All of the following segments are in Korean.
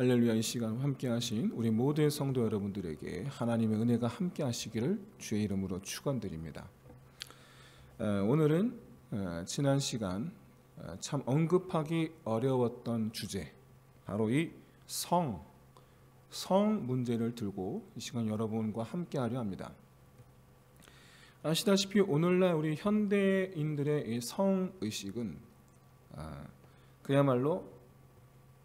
할렐루야. 이 시간 함께 하신 우리 모든 성도 여러분들에게 하나님의 은혜가 함께 하시기를 주의 이름으로 축원드립니다. 오늘은 지난 시간 참 언급하기 어려웠던 주제, 바로 이 성 문제를 들고 이 시간 여러분과 함께 하려 합니다. 아시다시피 오늘날 우리 현대인들의 이 성의식은 그야말로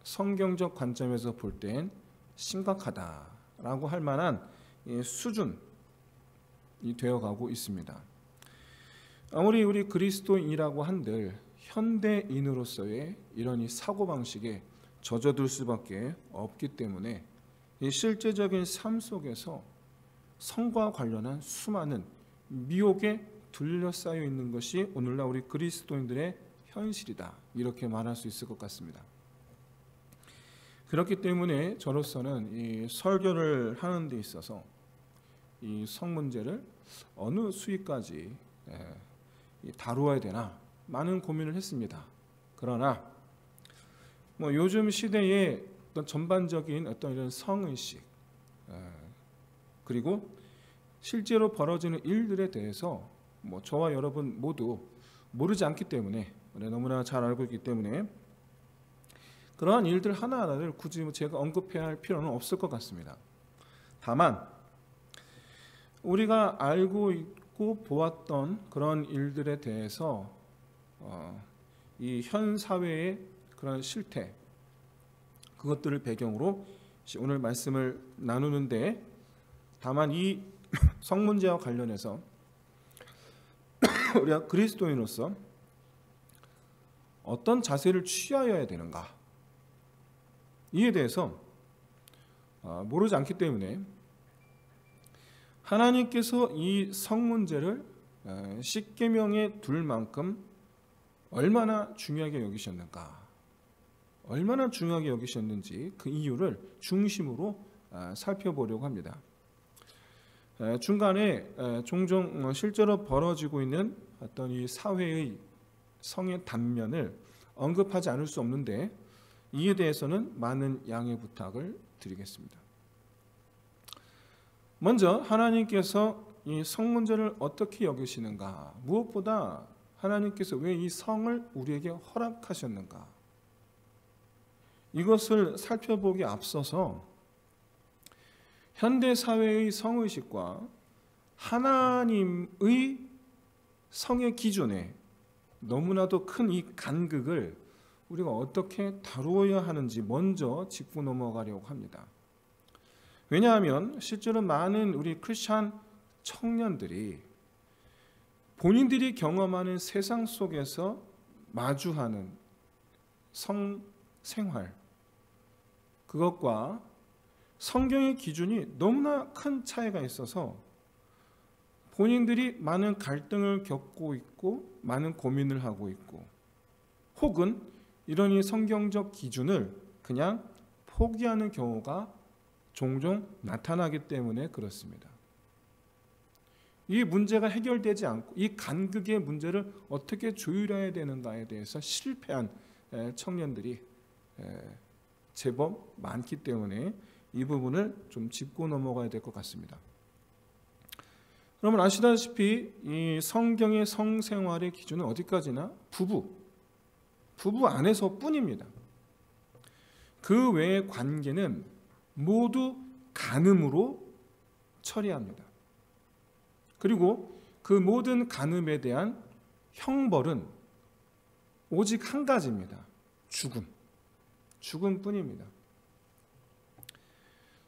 성경적 관점에서 볼 땐 심각하다라고 할 만한 수준이 되어가고 있습니다. 아무리 우리 그리스도인이라고 한들 현대인으로서의 이런 이 사고방식에 젖어들 수밖에 없기 때문에 이 실제적인 삶 속에서 성과 관련한 수많은 미혹에 둘러싸여 있는 것이 오늘날 우리 그리스도인들의 현실이다, 이렇게 말할 수 있을 것 같습니다. 그렇기 때문에 저로서는 이 설교를 하는 데 있어서 이 성 문제를 어느 수위까지 다루어야 되나 많은 고민을 했습니다. 그러나 요즘 시대의 어떤 전반적인 어떤 이런 성의식, 그리고 실제로 벌어지는 일들에 대해서 저와 여러분 모두 모르지 않기 때문에, 너무나 잘 알고 있기 때문에 그러한 일들 하나하나를 굳이 제가 언급해야 할 필요는 없을 것 같습니다. 다만 우리가 알고 있고 보았던 그런 일들에 대해서 이 현 사회의 그런 실태, 그것들을 배경으로 오늘 말씀을 나누는데, 다만 이 성 문제와 관련해서 우리가 그리스도인으로서 어떤 자세를 취하여야 되는가, 이에 대해서 모르지 않기 때문에 하나님께서 이 성 문제를 십계명에 둘 만큼 얼마나 중요하게 여기셨는가, 얼마나 중요하게 여기셨는지 그 이유를 중심으로 살펴보려고 합니다. 중간에 종종 실제로 벌어지고 있는 어떤 이 사회의 성의 단면을 언급하지 않을 수 없는데, 이에 대해서는 많은 양해 부탁을 드리겠습니다. 먼저 하나님께서 이 성 문제를 어떻게 여기시는가, 무엇보다 하나님께서 왜 이 성을 우리에게 허락하셨는가, 이것을 살펴보기 앞서서 현대사회의 성의식과 하나님의 성의 기준에 너무나도 큰 이 간극을 우리가 어떻게 다루어야 하는지 먼저 짚고 넘어가려고 합니다. 왜냐하면 실제로 많은 우리 크리스찬 청년들이 본인들이 경험하는 세상 속에서 마주하는 성 생활, 그것과 성경의 기준이 너무나 큰 차이가 있어서 본인들이 많은 갈등을 겪고 있고 많은 고민을 하고 있고, 혹은 이런 이 성경적 기준을 그냥 포기하는 경우가 종종 나타나기 때문에 그렇습니다. 이 문제가 해결되지 않고 이 간극의 문제를 어떻게 조율해야 되는가에 대해서 실패한 청년들이 제법 많기 때문에 이 부분을 좀 짚고 넘어가야 될 것 같습니다. 그러면 아시다시피 이 성경의 성생활의 기준은 어디까지나 부부 안에서 뿐입니다. 그 외의 관계는 모두 간음으로 처리합니다. 그리고 그 모든 간음에 대한 형벌은 오직 한 가지입니다. 죽음뿐입니다.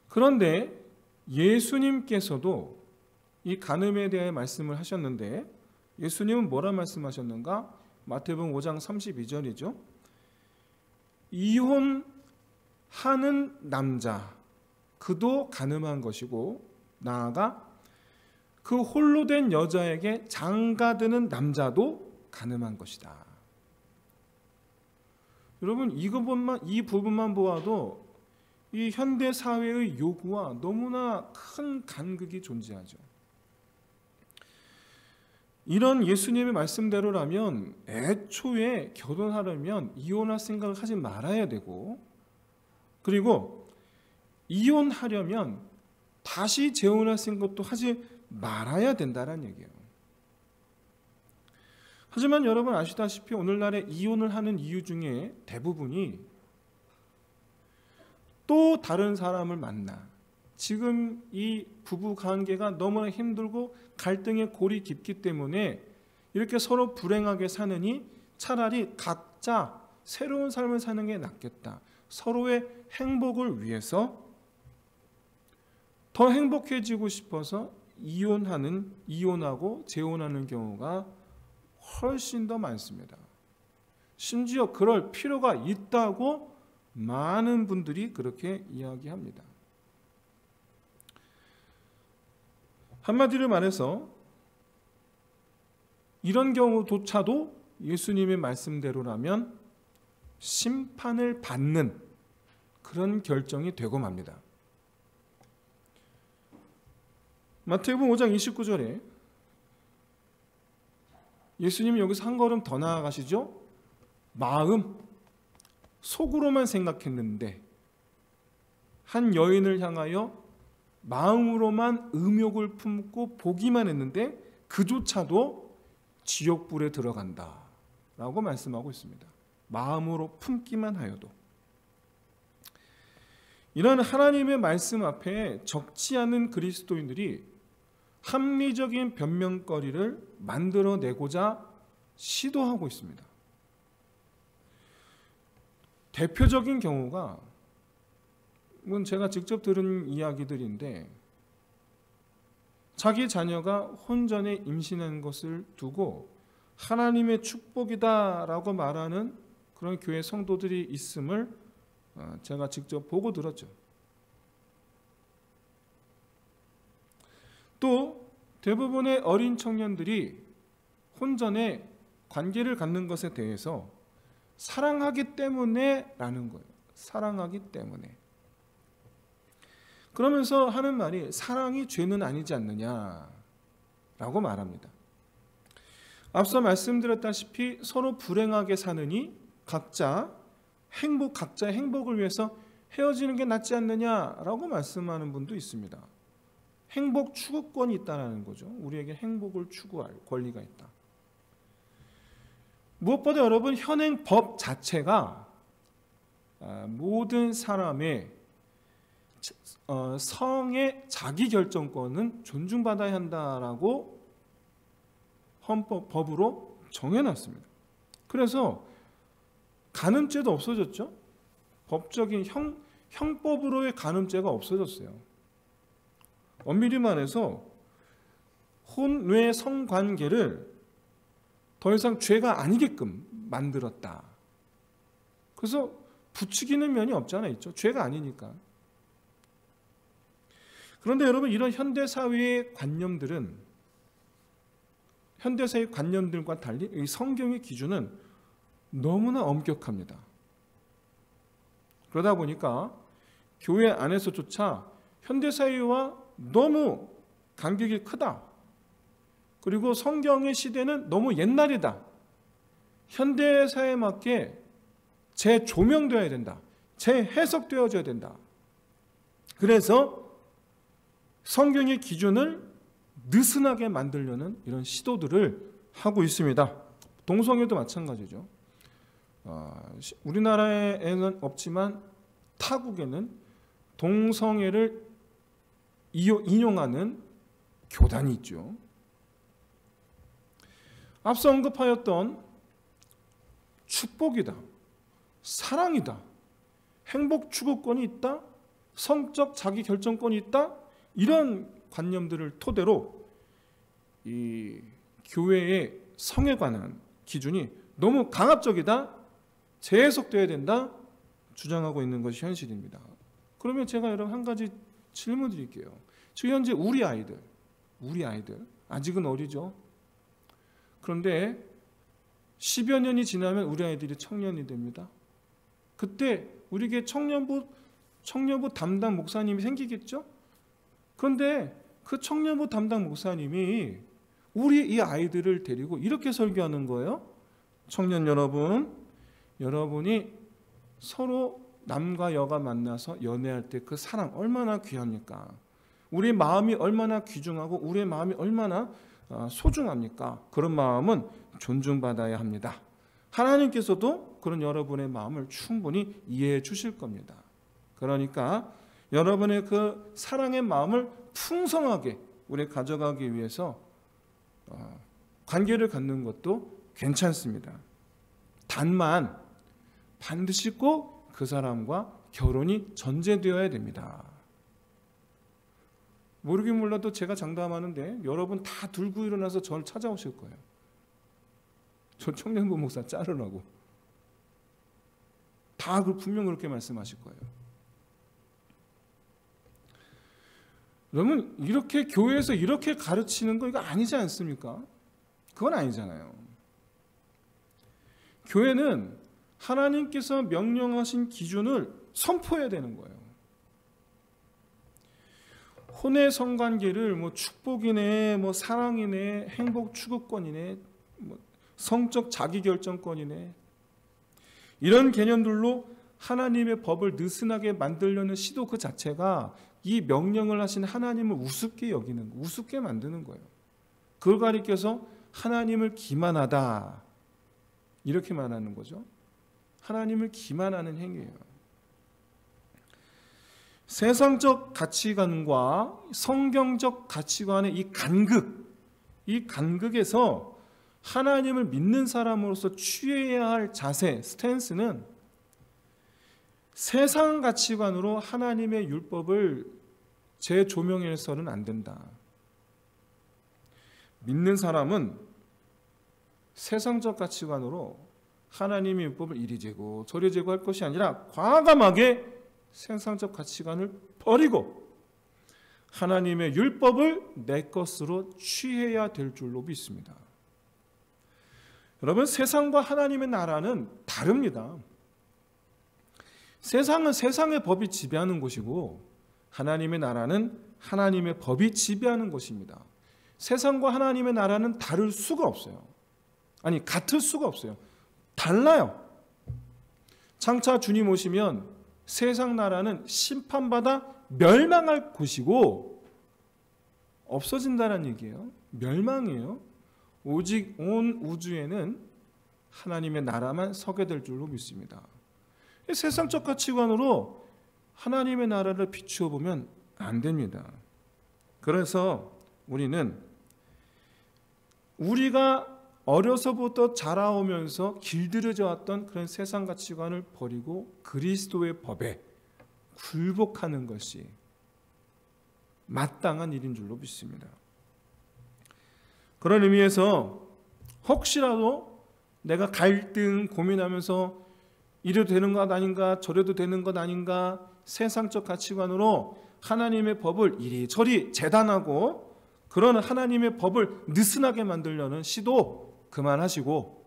그런데 예수님께서도 이 간음에 대해 말씀을 하셨는데, 예수님은 뭐라 말씀하셨는가? 마태복음 5장 32절이죠. 이혼하는 남자, 그도 간음한 것이고, 나아가 그 홀로 된 여자에게 장가드는 남자도 간음한 것이다. 여러분, 이 부분만 보아도 이 현대 사회의 요구와 너무나 큰 간극이 존재하죠. 이런 예수님의 말씀대로라면 애초에 결혼하려면 이혼할 생각을 하지 말아야 되고, 그리고 이혼하려면 다시 재혼할 생각도 하지 말아야 된다는 얘기예요. 하지만 여러분 아시다시피 오늘날에 이혼을 하는 이유 중에 대부분이 또 다른 사람을 만나 지금 이 부부 관계가 너무나 힘들고 갈등의 골이 깊기 때문에 이렇게 서로 불행하게 사느니 차라리 각자 새로운 삶을 사는 게 낫겠다. 서로의 행복을 위해서 더 행복해지고 싶어서 이혼하고 재혼하는 경우가 훨씬 더 많습니다. 심지어 그럴 필요가 있다고 많은 분들이 그렇게 이야기합니다. 한마디로 말해서 이런 경우조차도 예수님의 말씀대로라면 심판을 받는 그런 결정이 되고 맙니다. 마태복음 5장 29절에 예수님이 여기서 한 걸음 더 나아가시죠. 속으로만 생각했는데 한 여인을 향하여 마음으로만 음욕을 품고 보기만 했는데 그조차도 지옥불에 들어간다 라고 말씀하고 있습니다. 마음으로 품기만 하여도. 이런 하나님의 말씀 앞에 적지 않은 그리스도인들이 합리적인 변명거리를 만들어내고자 시도하고 있습니다. 대표적인 경우가 이건 제가 직접 들은 이야기들인데 자기 자녀가 혼전에 임신한 것을 두고 하나님의 축복이다라고 말하는 그런 교회 성도들이 있음을 제가 직접 보고 들었죠. 또 대부분의 어린 청년들이 혼전에 관계를 갖는 것에 대해서 사랑하기 때문에 라는 거예요. 사랑하기 때문에. 그러면서 하는 말이 사랑이 죄는 아니지 않느냐라고 말합니다. 앞서 말씀드렸다시피 서로 불행하게 사느니 각자의 행복을 위해서 헤어지는 게 낫지 않느냐라고 말씀하는 분도 있습니다. 행복 추구권이 있다는 거죠. 우리에게 행복을 추구할 권리가 있다. 무엇보다 여러분 현행 법 자체가 모든 사람의 성의 자기결정권은 존중받아야 한다라고 헌법으로 정해놨습니다. 그래서 간음죄도 없어졌죠. 법적인 형법으로의 간음죄가 없어졌어요. 엄밀히 말해서 혼외 성관계를 더 이상 죄가 아니게끔 만들었다. 그래서 부추기는 면이 없잖아요. 있죠. 죄가 아니니까. 그런데 여러분 이런 현대사회의 관념들과 달리 이 성경의 기준은 너무나 엄격합니다. 그러다 보니까 교회 안에서조차 현대사회와 너무 간격이 크다. 그리고 성경의 시대는 너무 옛날이다. 현대사회에 맞게 재조명되어야 된다. 재해석되어져야 된다. 그래서 성경의 기준을 느슨하게 만들려는 이런 시도들을 하고 있습니다. 동성애도 마찬가지죠. 우리나라에는 없지만 타국에는 동성애를 인용하는 교단이 있죠. 앞서 언급하였던 축복이다, 사랑이다, 행복 추구권이 있다, 성적 자기 결정권이 있다, 이런 관념들을 토대로 이 교회의 성에 관한 기준이 너무 강압적이다, 재해석되어야 된다 주장하고 있는 것이 현실입니다. 그러면 제가 여러분 한 가지 질문 드릴게요. 지금 현재 우리 아이들 아직은 어리죠. 그런데 10여 년이 지나면 우리 아이들이 청년이 됩니다. 그때 우리에게 청년부 담당 목사님이 생기겠죠? 그런데 그 청년부 담당 목사님이 우리 이 아이들을 데리고 이렇게 설교하는 거예요. 청년 여러분, 여러분이 서로 남과 여가 만나서 연애할 때 그 사랑 얼마나 귀합니까? 우리의 마음이 얼마나 귀중하고 우리의 마음이 얼마나 소중합니까? 그런 마음은 존중받아야 합니다. 하나님께서도 그런 여러분의 마음을 충분히 이해해 주실 겁니다. 그러니까 여러분의 그 사랑의 마음을 풍성하게 우리 가져가기 위해서 관계를 갖는 것도 괜찮습니다. 단만 반드시 꼭 그 사람과 결혼이 전제되어야 됩니다. 모르긴 몰라도 제가 장담하는데 여러분 다 들고 일어나서 저를 찾아오실 거예요. 저 청년부 목사 자르라고. 다 분명 그렇게 말씀하실 거예요. 여러분 이렇게 교회에서 이렇게 가르치는 거 이거 아니지 않습니까? 그건 아니잖아요. 교회는 하나님께서 명령하신 기준을 선포해야 되는 거예요. 혼의 성관계를 축복이네, 사랑이네, 행복 추구권이네, 성적 자기결정권이네, 이런 개념들로 하나님의 법을 느슨하게 만들려는 시도 그 자체가 이 명령을 하신 하나님을 우습게 여기는 거, 우습게 만드는 거예요. 그걸 가리켜서 하나님을 기만하다 이렇게 말하는 거죠. 하나님을 기만하는 행위예요. 세상적 가치관과 성경적 가치관의 이 간극에서 하나님을 믿는 사람으로서 취해야 할 자세, 스탠스는 세상 가치관으로 하나님의 율법을 재조명해서는 안 된다. 믿는 사람은 세상적 가치관으로 하나님의 율법을 이리 재고 저리 재고 할 것이 아니라 과감하게 세상적 가치관을 버리고 하나님의 율법을 내 것으로 취해야 될 줄로 믿습니다. 여러분, 세상과 하나님의 나라는 다릅니다. 세상은 세상의 법이 지배하는 곳이고 하나님의 나라는 하나님의 법이 지배하는 곳입니다. 세상과 하나님의 나라는 다를 수가 없어요. 아니, 같을 수가 없어요. 달라요. 장차 주님 오시면 세상 나라는 심판받아 멸망할 곳이고 없어진다는 얘기예요. 멸망이에요. 오직 온 우주에는 하나님의 나라만 서게 될 줄로 믿습니다. 세상적 가치관으로 하나님의 나라를 비추어 보면 안 됩니다. 그래서 우리가 어려서부터 자라오면서 길들여져 왔던 그런 세상 가치관을 버리고 그리스도의 법에 굴복하는 것이 마땅한 일인 줄로 믿습니다. 그런 의미에서 혹시라도 내가 갈등 고민하면서 이래도 되는 것 아닌가 저래도 되는 것 아닌가 세상적 가치관으로 하나님의 법을 이리저리 재단하고 그런 하나님의 법을 느슨하게 만들려는 시도 그만하시고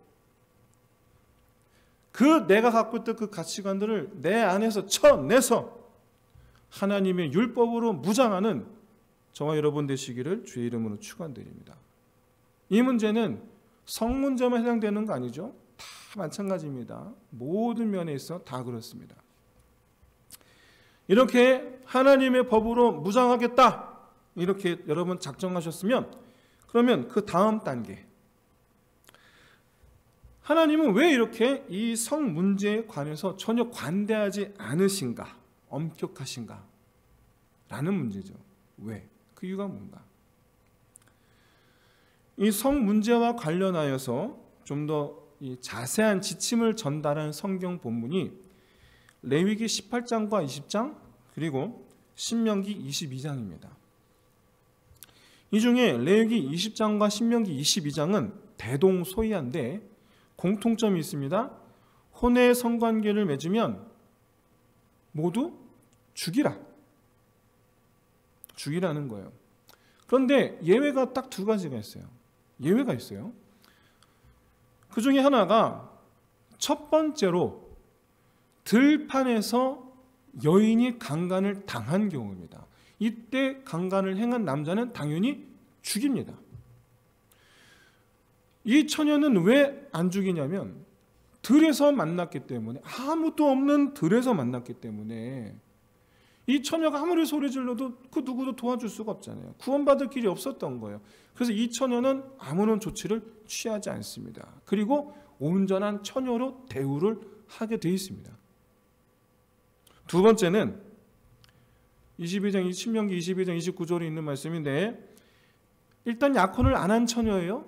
내가 갖고 있던 그 가치관들을 내 안에서 쳐내서 하나님의 율법으로 무장하는 저와 여러분 되시기를 주의 이름으로 축원드립니다. 이 문제는 성 문제만 해당되는 거 아니죠? 다 마찬가지입니다. 모든 면에 있어 다 그렇습니다. 이렇게 하나님의 법으로 무장하겠다 이렇게 여러분 작정하셨으면 그러면 그 다음 단계 하나님은 왜 이렇게 이 성 문제에 관해서 전혀 관대하지 않으신가? 엄격하신가? 라는 문제죠. 왜? 그 이유가 뭔가? 이 성 문제와 관련하여서 좀 더 자세한 지침을 전달하는 성경 본문이 레위기 18장과 20장 그리고 신명기 22장입니다. 이 중에 레위기 20장과 신명기 22장은 대동소이한데 공통점이 있습니다. 혼의 성관계를 맺으면 모두 죽이라는 거예요. 그런데 예외가 딱 두 가지가 있어요. 예외가 있어요. 그 중에 하나가 첫 번째로 들판에서 여인이 강간을 당한 경우입니다. 이때 강간을 행한 남자는 당연히 죽입니다. 이 처녀는 왜 안 죽이냐면 들에서 만났기 때문에, 아무도 없는 들에서 만났기 때문에 이 처녀가 아무리 소리 질러도 그 누구도 도와줄 수가 없잖아요. 구원받을 길이 없었던 거예요. 그래서 이 처녀는 아무런 조치를 취하지 않습니다. 그리고 온전한 처녀로 대우를 하게 되어 있습니다. 두 번째는 신명기 22장 29절에 있는 말씀인데, 일단 약혼을 안 한 처녀예요.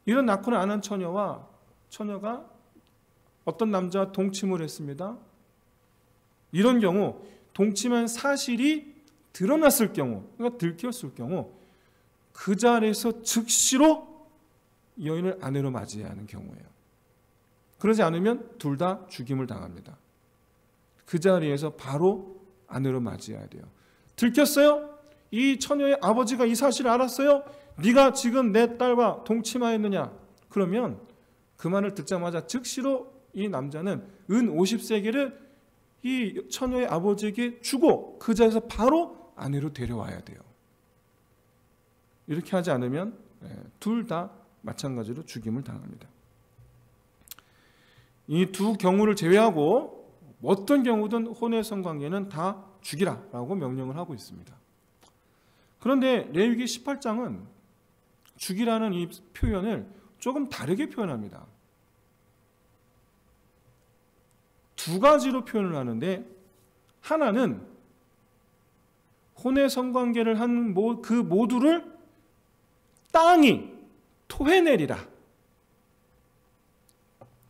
이런 약혼을 안 한 처녀가 어떤 남자와 동침을 했습니다. 이런 경우 동침한 사실이 드러났을 경우, 그러니까 들켰을 경우 그 자리에서 즉시로 이 여인을 아내로 맞이해야 하는 경우예요. 그러지 않으면 둘 다 죽임을 당합니다. 그 자리에서 바로 아내로 맞이해야 돼요. 들켰어요? 이 처녀의 아버지가 이 사실을 알았어요? 네가 지금 내 딸과 동침하였느냐? 그러면 그 말을 듣자마자 즉시로 이 남자는 은 50세겔을 이 처녀의 아버지에게 주고 그 자리에서 바로 아내로 데려와야 돼요. 이렇게 하지 않으면 둘 다 마찬가지로 죽임을 당합니다. 이 두 경우를 제외하고 어떤 경우든 혼의 성관계는 다 죽이라라고 명령을 하고 있습니다. 그런데 레위기 18장은 죽이라는 이 표현을 조금 다르게 표현합니다. 두 가지로 표현을 하는데, 하나는 혼의 성관계를 한 그 모두를 땅이 토해내리라.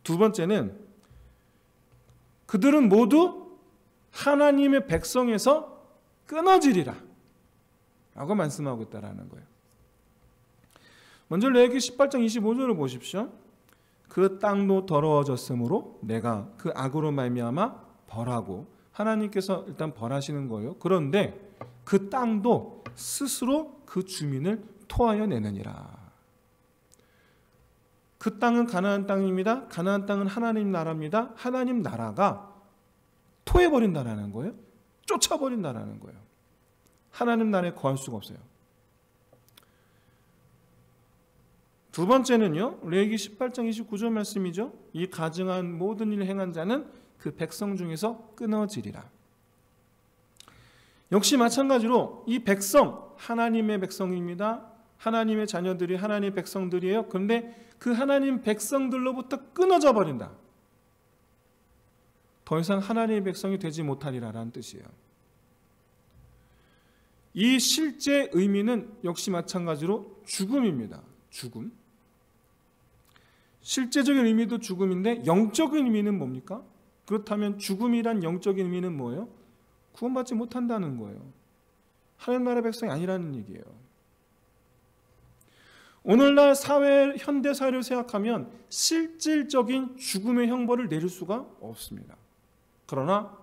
두 번째는 그들은 모두 하나님의 백성에서 끊어지리라 라고 말씀하고 있다는 거예요. 먼저 레위기 18장 25절을 보십시오. 그 땅도 더러워졌으므로 내가 그 악으로 말미암아 벌하고, 하나님께서 일단 벌하시는 거예요. 그런데 그 땅도 스스로 그 주민을 토하여 내느니라. 그 땅은 가나안 땅입니다. 가나안 땅은 하나님 나라입니다. 하나님 나라가 토해버린다라는 거예요. 쫓아버린다라는 거예요. 하나님 나라에 거할 수가 없어요. 두 번째는요, 레위기 18장 29절 말씀이죠. 이 가증한 모든 일을 행한 자는 그 백성 중에서 끊어지리라. 역시 마찬가지로 이 백성, 하나님의 백성입니다. 하나님의 자녀들이 하나님의 백성들이에요. 그런데 그 하나님 백성들로부터 끊어져 버린다. 더 이상 하나님의 백성이 되지 못하리라라는 뜻이에요. 이 실제 의미는 역시 마찬가지로 죽음입니다. 죽음. 실제적인 의미도 죽음인데 영적인 의미는 뭡니까? 그렇다면 죽음이란 영적인 의미는 뭐예요? 구원받지 못한다는 거예요. 하나님 나라의 백성이 아니라는 얘기예요. 오늘날 사회, 현대 사회를 생각하면 실질적인 죽음의 형벌을 내릴 수가 없습니다. 그러나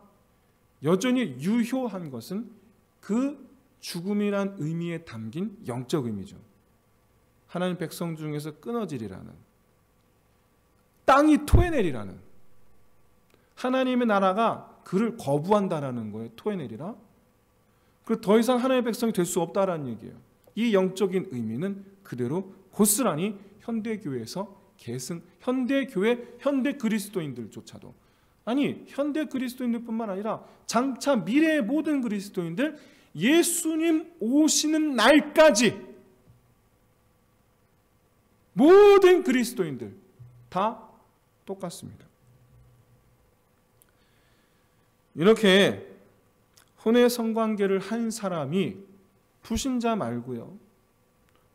여전히 유효한 것은 그 죽음이란 의미에 담긴 영적 의미죠. 하나님 백성 중에서 끊어지리라는, 땅이 토해내리라는, 하나님의 나라가 그를 거부한다라는 거예요. 토해내리라. 그리고 더 이상 하나님의 백성이 될 수 없다라는 얘기예요. 이 영적인 의미는 그대로 고스란히 현대교회에서 현대교회, 현대 그리스도인들조차도, 아니 현대 그리스도인들뿐만 아니라 장차 미래의 모든 그리스도인들, 예수님 오시는 날까지 모든 그리스도인들 다 똑같습니다. 이렇게 혼의 성관계를 한 사람이 불신자 말고요,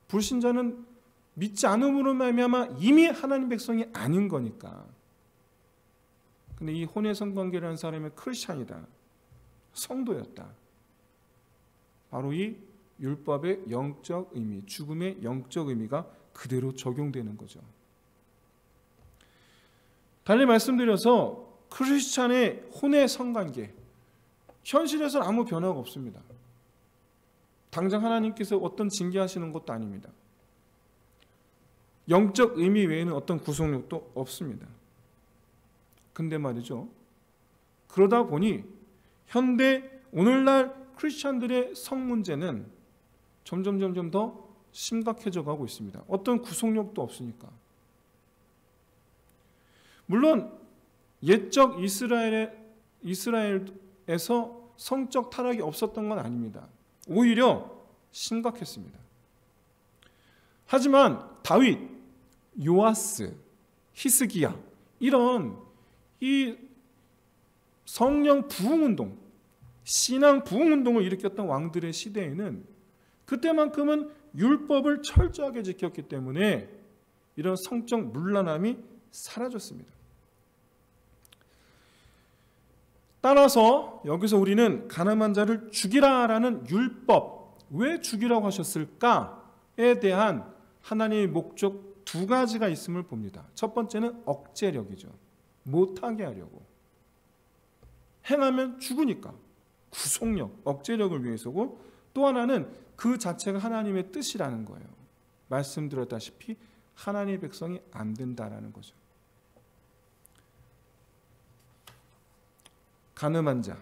불신자는 믿지 않음으로 말미암아 이미 하나님 백성이 아닌 거니까. 근데 이 혼의 성관계를 한 사람이 크리스찬이다, 성도였다, 바로 이 율법의 영적 의미, 죽음의 영적 의미가 그대로 적용되는 거죠. 달리 말씀드려서 크리스찬의 혼의 성관계, 현실에서는 아무 변화가 없습니다. 당장 하나님께서 어떤 징계하시는 것도 아닙니다. 영적 의미 외에는 어떤 구속력도 없습니다. 근데 말이죠, 그러다 보니 오늘날 크리스찬들의 성 문제는 점점 더 심각해져 가고 있습니다. 어떤 구속력도 없으니까. 물론 옛적 이스라엘에서 성적 타락이 없었던 건 아닙니다. 오히려 심각했습니다. 하지만 다윗, 요아스, 히스기야 이런 이 성령 부흥운동, 신앙 부흥운동을 일으켰던 왕들의 시대에는 그때만큼은 율법을 철저하게 지켰기 때문에 이런 성적 문란함이 사라졌습니다. 따라서 여기서 우리는 가늠한 자를 죽이라라는 율법, 왜 죽이라고 하셨을까에 대한 하나님의 목적 두 가지가 있음을 봅니다. 첫 번째는 억제력이죠. 못하게 하려고. 행하면 죽으니까. 구속력, 억제력을 위해서고, 또 하나는 그 자체가 하나님의 뜻이라는 거예요. 말씀드렸다시피 하나님의 백성이 안 된다라는 거죠. 가늠한 자,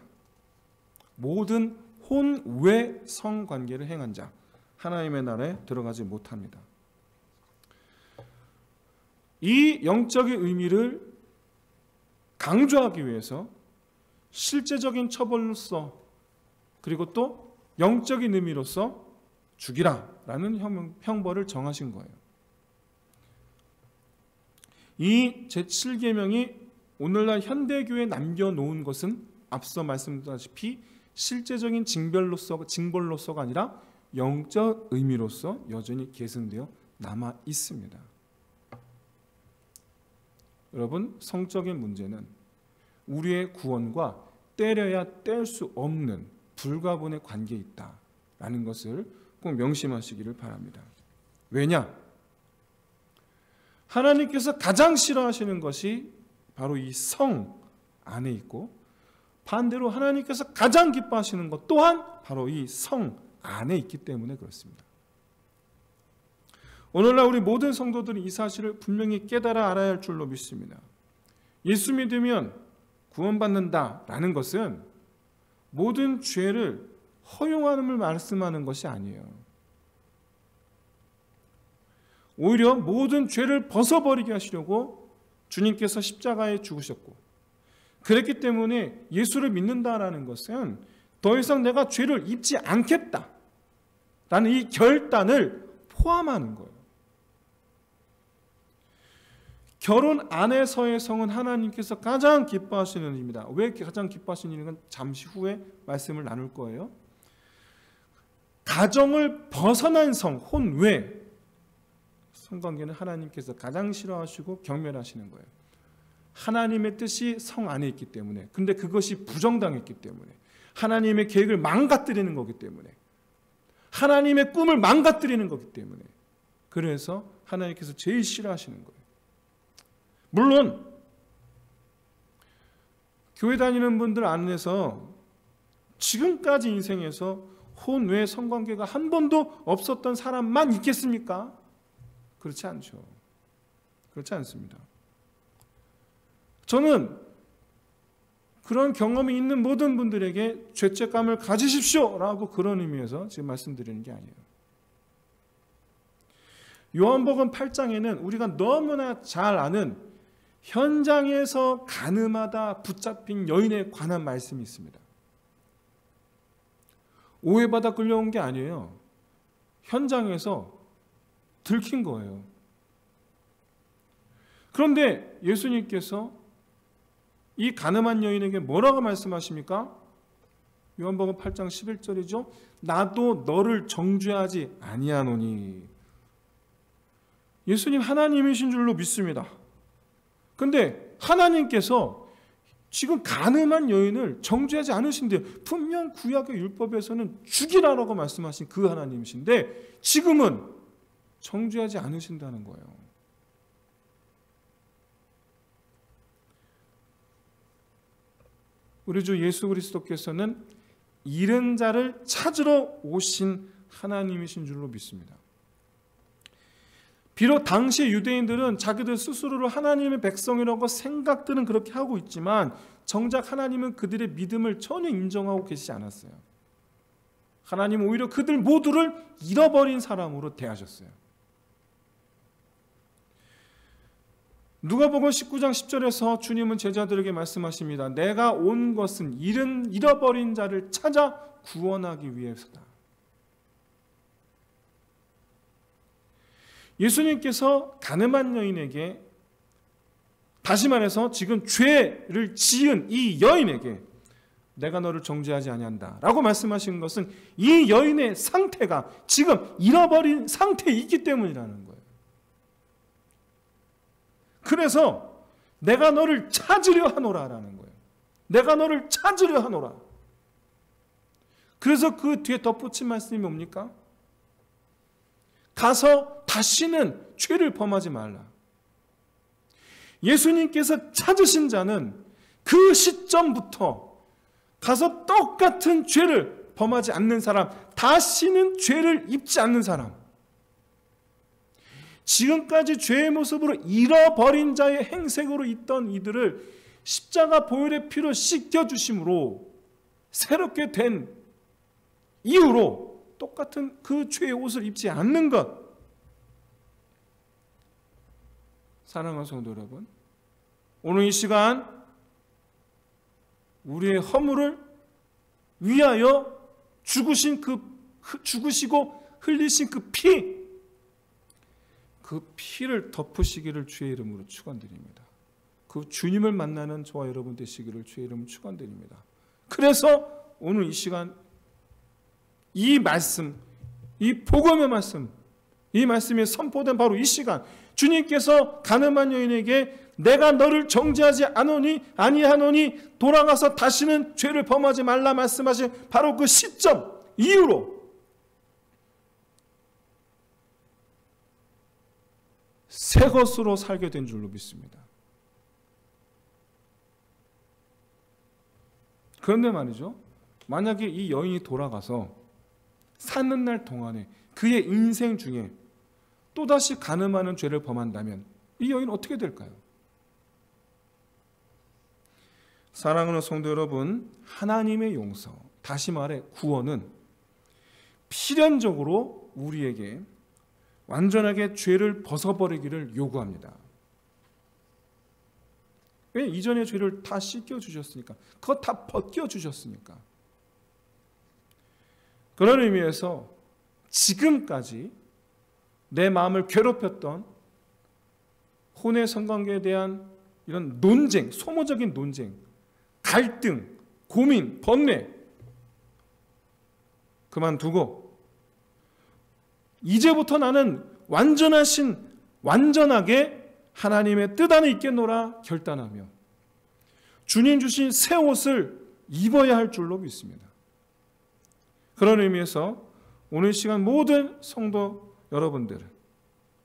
모든 혼외 성관계를 행한 자, 하나님의 나라에 들어가지 못합니다. 이 영적인 의미를 강조하기 위해서 실제적인 처벌로서, 그리고 또 영적인 의미로서 죽이라라는 형벌을 정하신 거예요. 이 제7계명이 오늘날 현대교회에 남겨놓은 것은 앞서 말씀드렸다시피 실제적인 징벌로서가 아니라 영적 의미로서 여전히 계승되어 남아 있습니다. 여러분, 성적인 문제는 우리의 구원과 때려야 뗄 수 없는 불가분의 관계에 있다라는 것을 꼭 명심하시기를 바랍니다. 왜냐? 하나님께서 가장 싫어하시는 것이 바로 이 성 안에 있고, 반대로 하나님께서 가장 기뻐하시는 것 또한 바로 이 성 안에 있기 때문에 그렇습니다. 오늘날 우리 모든 성도들이 이 사실을 분명히 깨달아 알아야 할 줄로 믿습니다. 예수 믿으면 구원받는다라는 것은 모든 죄를 허용함을 말씀하는 것이 아니에요. 오히려 모든 죄를 벗어버리게 하시려고 주님께서 십자가에 죽으셨고, 그랬기 때문에 예수를 믿는다라는 것은 더 이상 내가 죄를 입지 않겠다라는 이 결단을 포함하는 거예요. 결혼 안에서의 성은 하나님께서 가장 기뻐하시는 일입니다. 왜 가장 기뻐하시는 일은 잠시 후에 말씀을 나눌 거예요. 가정을 벗어난 성, 혼외 성관계는 하나님께서 가장 싫어하시고 경멸하시는 거예요. 하나님의 뜻이 성 안에 있기 때문에, 근데 그것이 부정당했기 때문에, 하나님의 계획을 망가뜨리는 거기 때문에, 하나님의 꿈을 망가뜨리는 거기 때문에, 그래서 하나님께서 제일 싫어하시는 거예요. 물론 교회 다니는 분들 안에서 지금까지 인생에서 혼외 성관계가 한 번도 없었던 사람만 있겠습니까? 그렇지 않죠. 그렇지 않습니다. 저는 그런 경험이 있는 모든 분들에게 죄책감을 가지십시오라고 그런 의미에서 지금 말씀드리는 게 아니에요. 요한복음 8장에는 우리가 너무나 잘 아는 현장에서 간음하다 붙잡힌 여인에 관한 말씀이 있습니다. 오해받아 끌려온 게 아니에요. 현장에서 들킨 거예요. 그런데 예수님께서 이 간음한 여인에게 뭐라고 말씀하십니까? 요한복음 8장 11절이죠. 나도 너를 정죄하지 아니하노니. 예수님 하나님이신 줄로 믿습니다. 그런데 하나님께서 지금 간음한 여인을 정죄하지 않으신데, 분명 구약의 율법에서는 죽이라라고 말씀하신 그 하나님이신데 지금은 정죄하지 않으신다는 거예요. 우리 주 예수 그리스도께서는 잃은 자를 찾으러 오신 하나님이신 줄로 믿습니다. 비록 당시 유대인들은 자기들 스스로를 하나님의 백성이라고 생각들은 그렇게 하고 있지만 정작 하나님은 그들의 믿음을 전혀 인정하고 계시지 않았어요. 하나님은 오히려 그들 모두를 잃어버린 사람으로 대하셨어요. 누가복음 19장 10절에서 주님은 제자들에게 말씀하십니다. 내가 온 것은 잃어버린 자를 찾아 구원하기 위해서다. 예수님께서 가늠한 여인에게, 다시 말해서 지금 죄를 지은 이 여인에게 내가 너를 정죄하지 아니한다 라고 말씀하신 것은 이 여인의 상태가 지금 잃어버린 상태에 있기 때문이라는 거예요. 그래서 내가 너를 찾으려 하노라 라는 거예요. 내가 너를 찾으려 하노라. 그래서 그 뒤에 덧붙인 말씀이 뭡니까? 가서 다시는 죄를 범하지 말라. 예수님께서 찾으신 자는 그 시점부터 가서 똑같은 죄를 범하지 않는 사람, 다시는 죄를 입지 않는 사람, 지금까지 죄의 모습으로 잃어버린 자의 행색으로 있던 이들을 십자가 보혈의 피로 씻겨주심으로 새롭게 된 이후로 똑같은 그 죄의 옷을 입지 않는 것. 사랑하는 성도 여러분, 오늘 이 시간 우리의 허물을 위하여 죽으시고 흘리신 그 피를 덮으시기를 주의 이름으로 축원드립니다. 그 주님을 만나는 저와 여러분 되시기를 주의 이름으로 축원드립니다. 그래서 오늘 이 시간 이 말씀, 이 복음의 말씀, 이 말씀이 선포된 바로 이 시간, 주님께서 가늠한 여인에게 내가 너를 정죄하지 아니하노니 돌아가서 다시는 죄를 범하지 말라 말씀하신 바로 그 시점 이후로 새 것으로 살게 된 줄로 믿습니다. 그런데 말이죠, 만약에 이 여인이 돌아가서 사는 날 동안에 그의 인생 중에 또다시 간음하는 죄를 범한다면 이 여인은 어떻게 될까요? 사랑하는 성도 여러분, 하나님의 용서, 다시 말해 구원은 필연적으로 우리에게 완전하게 죄를 벗어버리기를 요구합니다. 왜? 이전의 죄를 다 씻겨주셨으니까, 그거 다 벗겨주셨으니까. 그런 의미에서 지금까지 내 마음을 괴롭혔던 혼의 성관계에 대한 이런 논쟁, 소모적인 논쟁, 갈등, 고민, 번뇌 그만두고 이제부터 나는 완전하게 하나님의 뜻 안에 있겠노라 결단하며 주님 주신 새 옷을 입어야 할 줄로 믿습니다. 그런 의미에서 오늘 시간 모든 성도 여러분들,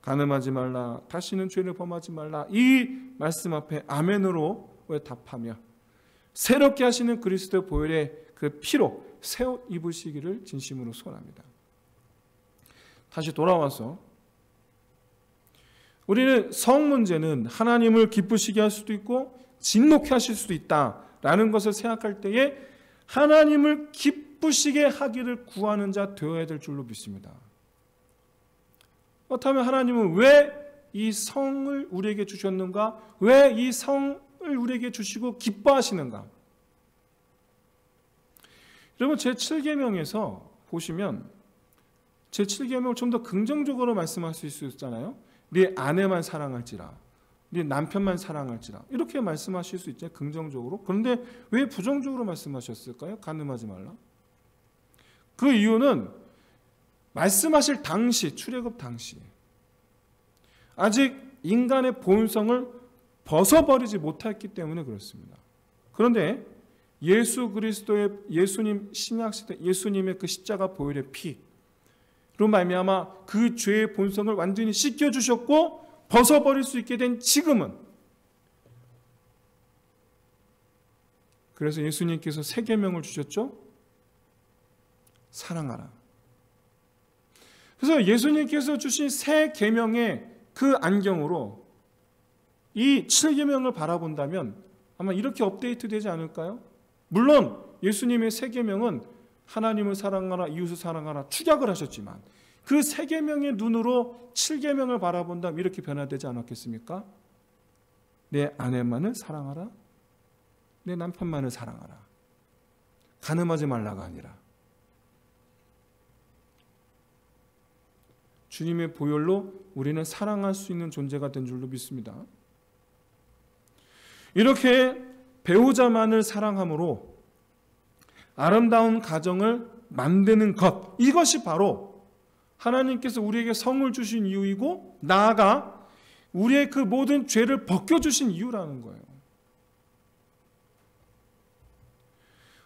간음하지 말라, 다시는 죄를 범하지 말라, 이 말씀 앞에 아멘으로 답하며 새롭게 하시는 그리스도의 보혈의 그 피로 새 옷 입으시기를 진심으로 소원합니다. 다시 돌아와서 우리는 성 문제는 하나님을 기쁘시게 할 수도 있고 진노케 하실 수도 있다라는 것을 생각할 때에 하나님을 기쁘시게 하기를 구하는 자 되어야 될 줄로 믿습니다. 그렇다면 하나님은 왜 이 성을 우리에게 주셨는가? 왜 이 성을 우리에게 주시고 기뻐하시는가? 여러분, 제7계명에서 보시면 제7계명을 좀 더 긍정적으로 말씀할 수 있잖아요. 네 아내만 사랑할지라, 네 남편만 사랑할지라, 이렇게 말씀하실 수 있죠, 긍정적으로. 그런데 왜 부정적으로 말씀하셨을까요? 간음하지 말라. 그 이유는 말씀하실 당시, 출애굽 당시 아직 인간의 본성을 벗어버리지 못했기 때문에 그렇습니다. 그런데 예수 그리스도의 예수님 신약시대 예수님의 그 십자가 보혈의 피로 말미암아 그 죄의 본성을 완전히 씻겨주셨고 벗어버릴 수 있게 된 지금은, 그래서 예수님께서 새 계명을 주셨죠. 사랑하라. 그래서 예수님께서 주신 새 계명의 그 안경으로 이 7계명을 바라본다면 아마 이렇게 업데이트되지 않을까요? 물론 예수님의 새 계명은 하나님을 사랑하라, 이웃을 사랑하라 축약을 하셨지만 그 새 계명의 눈으로 7계명을 바라본다면 이렇게 변화되지 않았겠습니까? 내 아내만을 사랑하라. 내 남편만을 사랑하라. 간음하지 말라가 아니라 주님의 보혈로 우리는 사랑할 수 있는 존재가 된 줄로 믿습니다. 이렇게 배우자만을 사랑함으로 아름다운 가정을 만드는 것, 이것이 바로 하나님께서 우리에게 성을 주신 이유이고 나아가 우리의 그 모든 죄를 벗겨주신 이유라는 거예요.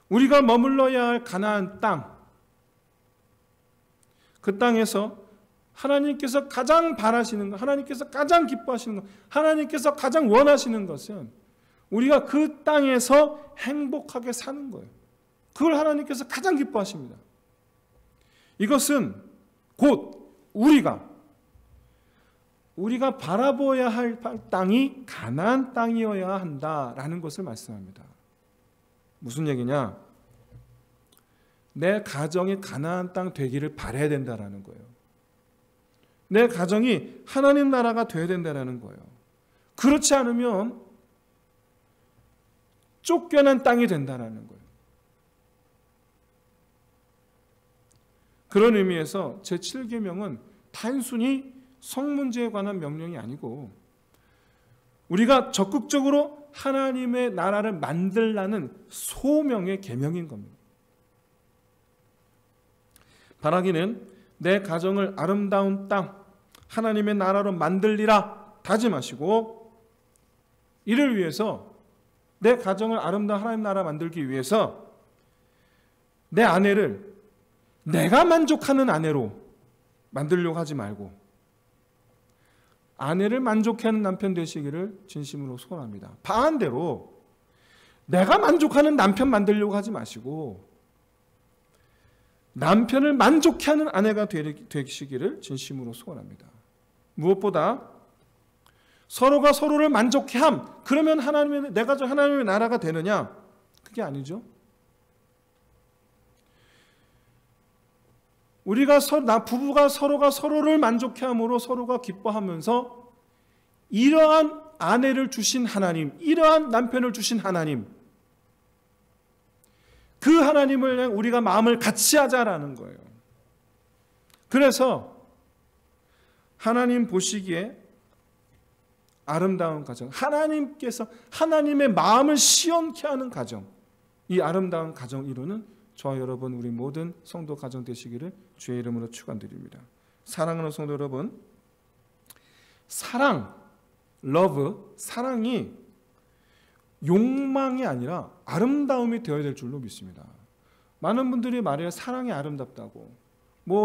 우리가 머물러야 할 가나안 땅, 그 땅에서 하나님께서 가장 바라시는 것, 하나님께서 가장 기뻐하시는 것, 하나님께서 가장 원하시는 것은 우리가 그 땅에서 행복하게 사는 거예요. 그걸 하나님께서 가장 기뻐하십니다. 이것은 곧 우리가 바라보아야 할 땅이 가나안 땅이어야 한다라는 것을 말씀합니다. 무슨 얘기냐? 내 가정이 가나안 땅 되기를 바라야 된다라는 거예요. 내 가정이 하나님 나라가 되어야 된다라는 거예요. 그렇지 않으면 쫓겨난 땅이 된다라는 거예요. 그런 의미에서 제7계명은 단순히 성문제에 관한 명령이 아니고 우리가 적극적으로 하나님의 나라를 만들라는 소명의 계명인 겁니다. 바라기는 내 가정을 아름다운 땅, 하나님의 나라로 만들리라 다짐하시고 이를 위해서 내 가정을 아름다운 하나님 나라 만들기 위해서 내 아내를 내가 만족하는 아내로 만들려고 하지 말고 아내를 만족해 하는 남편 되시기를 진심으로 소원합니다. 반대로 내가 만족하는 남편 만들려고 하지 마시고 남편을 만족해 하는 아내가 되시기를 진심으로 소원합니다. 무엇보다 서로가 서로를 만족해 함, 그러면 내가 하나님의 나라가 되느냐? 그게 아니죠. 부부가 서로가 서로를 만족해 함으로 서로가 기뻐하면서 이러한 아내를 주신 하나님, 이러한 남편을 주신 하나님, 그 하나님을 향해 우리가 마음을 같이 하자라는 거예요. 그래서 하나님 보시기에 아름다운 가정, 하나님께서 하나님의 마음을 시원케 하는 가정, 이 아름다운 가정 이루는 저와 여러분 우리 모든 성도 가정 되시기를 주의 이름으로 축원드립니다. 사랑하는 성도 여러분, 사랑이 욕망이 아니라 아름다움이 되어야 될 줄로 믿습니다. 많은 분들이 말해요. 사랑이 아름답다고.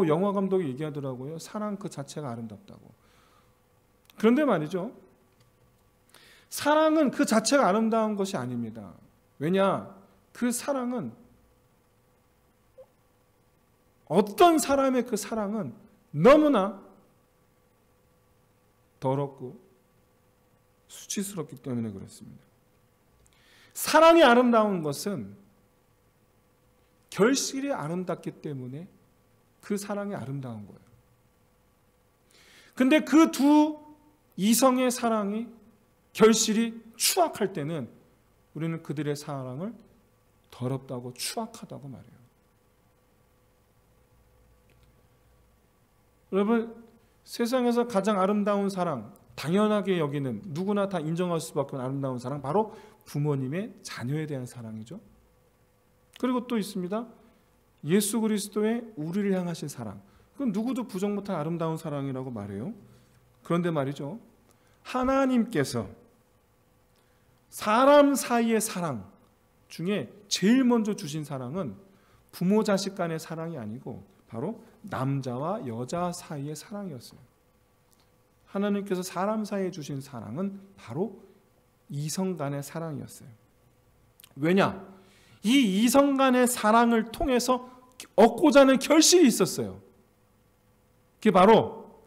영화 감독이 얘기하더라고요. 사랑 그 자체가 아름답다고. 그런데 말이죠. 사랑은 그 자체가 아름다운 것이 아닙니다. 왜냐? 그 사랑은 어떤 사람의 그 사랑은 너무나 더럽고 수치스럽기 때문에 그렇습니다. 사랑이 아름다운 것은 결실이 아름답기 때문에 그 사랑이 아름다운 거예요. 근데 그 두 이성의 사랑이 결실이 추악할 때는 우리는 그들의 사랑을 더럽다고 추악하다고 말해요. 여러분, 세상에서 가장 아름다운 사랑, 당연하게 여기는 누구나 다 인정할 수밖에 없는 아름다운 사랑, 바로 부모님의 자녀에 대한 사랑이죠. 그리고 또 있습니다. 예수 그리스도의 우리를 향하신 사랑. 그건 누구도 부정 못한 아름다운 사랑이라고 말해요. 그런데 말이죠. 하나님께서 사람 사이의 사랑 중에 제일 먼저 주신 사랑은 부모 자식 간의 사랑이 아니고 바로 남자와 여자 사이의 사랑이었어요. 하나님께서 사람 사이에 주신 사랑은 바로 이성 간의 사랑이었어요. 왜냐? 이 이성 간의 사랑을 통해서 얻고자 하는 결실이 있었어요. 그게 바로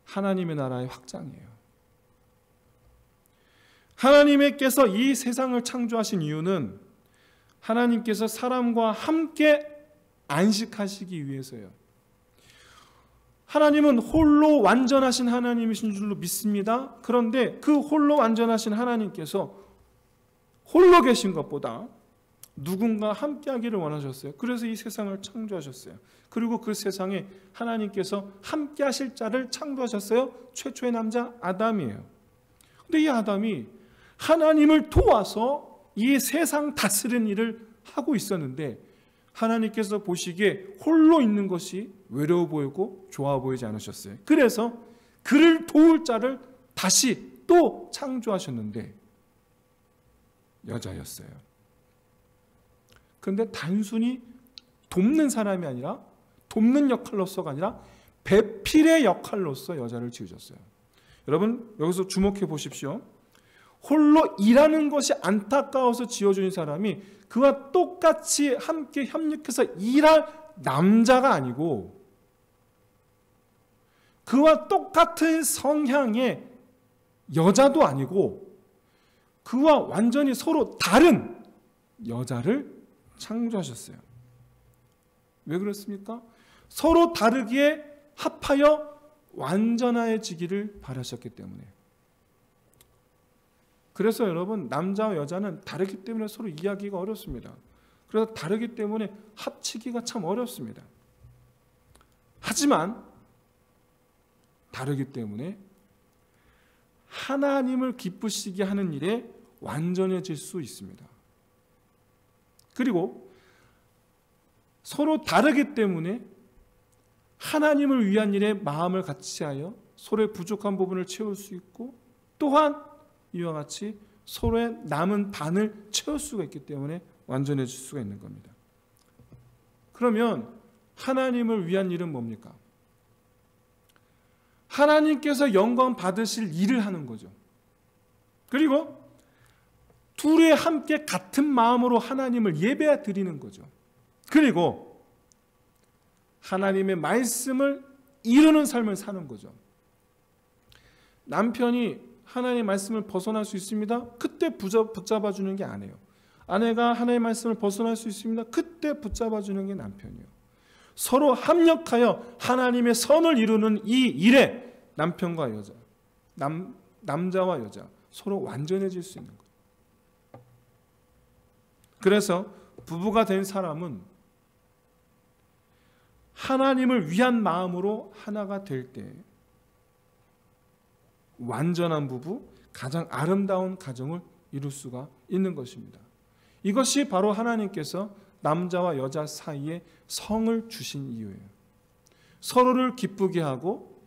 하나님의 나라의 확장이에요. 하나님께서 이 세상을 창조하신 이유는 하나님께서 사람과 함께 안식하시기 위해서예요. 하나님은 홀로 완전하신 하나님이신 줄로 믿습니다. 그런데 그 홀로 완전하신 하나님께서 홀로 계신 것보다 누군가 함께하기를 원하셨어요. 그래서 이 세상을 창조하셨어요. 그리고 그 세상에 하나님께서 함께하실 자를 창조하셨어요. 최초의 남자 아담이에요. 근데 이 아담이 하나님을 도와서 이 세상 다스리는 일을 하고 있었는데 하나님께서 보시기에 홀로 있는 것이 외로워 보이고 좋아 보이지 않으셨어요. 그래서 그를 도울 자를 다시 또 창조하셨는데 여자였어요. 그런데 단순히 돕는 사람이 아니라, 돕는 역할로서가 아니라 배필의 역할로서 여자를 지으셨어요. 여러분 여기서 주목해 보십시오. 홀로 일하는 것이 안타까워서 지어주는 사람이 그와 똑같이 함께 협력해서 일할 남자가 아니고, 그와 똑같은 성향의 여자도 아니고, 그와 완전히 서로 다른 여자를 창조하셨어요. 왜 그렇습니까? 서로 다르기에 합하여 완전해지기를 바라셨기 때문에. 그래서 여러분 남자와 여자는 다르기 때문에 서로 이해하기가 어렵습니다. 그래서 다르기 때문에 합치기가 참 어렵습니다. 하지만 다르기 때문에 하나님을 기쁘시게 하는 일에 완전해질 수 있습니다. 그리고 서로 다르기 때문에 하나님을 위한 일에 마음을 같이하여 서로의 부족한 부분을 채울 수 있고, 또한 이와 같이 서로의 남은 반을 채울 수가 있기 때문에 완전해질 수가 있는 겁니다. 그러면 하나님을 위한 일은 뭡니까? 하나님께서 영광 받으실 일을 하는 거죠. 그리고 둘이 함께 같은 마음으로 하나님을 예배 드리는 거죠. 그리고 하나님의 말씀을 이루는 삶을 사는 거죠. 남편이 하나님의 말씀을 벗어날 수 있습니다. 그때 붙잡아 주는 게 아내예요. 아내가 하나님의 말씀을 벗어날 수 있습니다. 그때 붙잡아 주는 게 남편이에요. 서로 합력하여 하나님의 선을 이루는 이 일에 남편과 여자, 남자와 여자 서로 완전해질 수 있는 거예요. 그래서 부부가 된 사람은 하나님을 위한 마음으로 하나가 될 때 완전한 부부, 가장 아름다운 가정을 이룰 수가 있는 것입니다. 이것이 바로 하나님께서 남자와 여자 사이에 성을 주신 이유예요. 서로를 기쁘게 하고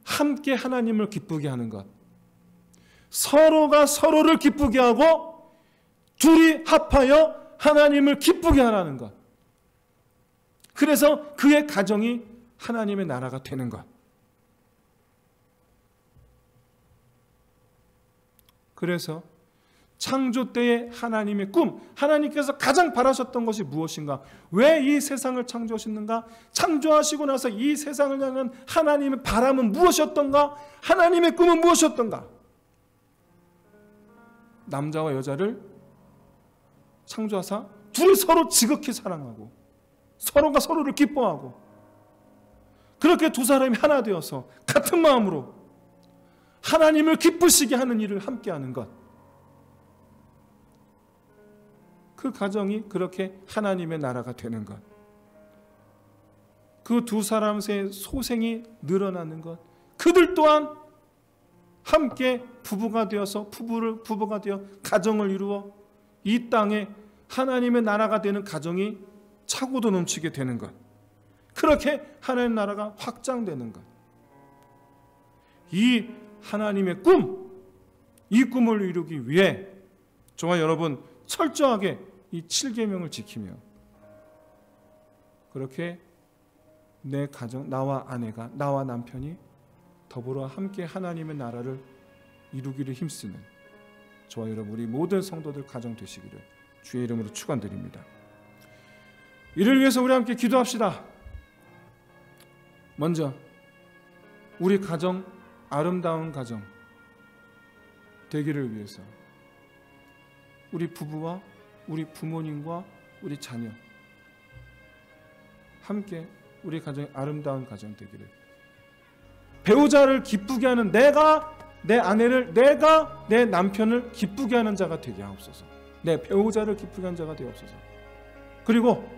함께 하나님을 기쁘게 하는 것, 서로가 서로를 기쁘게 하고 둘이 합하여 하나님을 기쁘게 하라는 것, 그래서 그의 가정이 하나님의 나라가 되는 것. 그래서 창조 때의 하나님의 꿈, 하나님께서 가장 바라셨던 것이 무엇인가? 왜 이 세상을 창조하셨는가? 창조하시고 나서 이 세상을 향한 하나님의 바람은 무엇이었던가? 하나님의 꿈은 무엇이었던가? 남자와 여자를 창조하사 둘이 서로 지극히 사랑하고 서로가 서로를 기뻐하고, 그렇게 두 사람이 하나 되어서 같은 마음으로 하나님을 기쁘시게 하는 일을 함께하는 것, 그 가정이 그렇게 하나님의 나라가 되는 것, 그 두 사람의 소생이 늘어나는 것, 그들 또한 함께 부부가 되어서 부부가 되어 가정을 이루어 이 땅에 하나님의 나라가 되는 가정이 차고도 넘치게 되는 것, 그렇게 하나님의 나라가 확장되는 것, 이 하나님의 꿈, 이 꿈을 이루기 위해 저와 여러분 철저하게 이 7계명을 지키며 그렇게 내 가정, 나와 아내가, 나와 남편이 더불어 함께 하나님의 나라를 이루기를 힘쓰는 저와 여러분 우리 모든 성도들 가정 되시기를 주의 이름으로 축원드립니다. 이를 위해서 우리 함께 기도합시다. 먼저 우리 가정, 아름다운 가정 되기를 위해서 우리 부부와 우리 부모님과 우리 자녀 함께 우리 가정이 아름다운 가정 되기를 배우자를 기쁘게 하는, 내가 내 아내를, 내가 내 남편을 기쁘게 하는 자가 되게 하옵소서. 내 배우자를 기쁘게 하는 자가 되옵소서. 그리고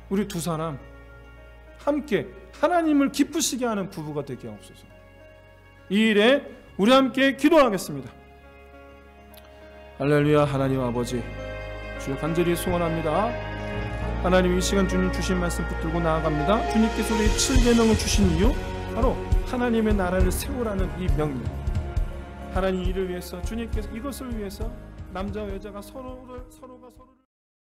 우리 두 사람 함께 하나님을 기쁘시게 하는 부부가 되게 하옵소서. 이 일에 우리 함께 기도하겠습니다. 할렐루야. 하나님 아버지, 주여 간절히 소원합니다. 하나님, 이 시간 주님 주신 말씀 붙들고 나아갑니다. 주님께서 우리 7계명을 주신 이유, 바로 하나님의 나라를 세우라는 이 명령. 하나님, 이를 위해서, 주님께서 이것을 위해서 남자와 여자가 서로가 서로를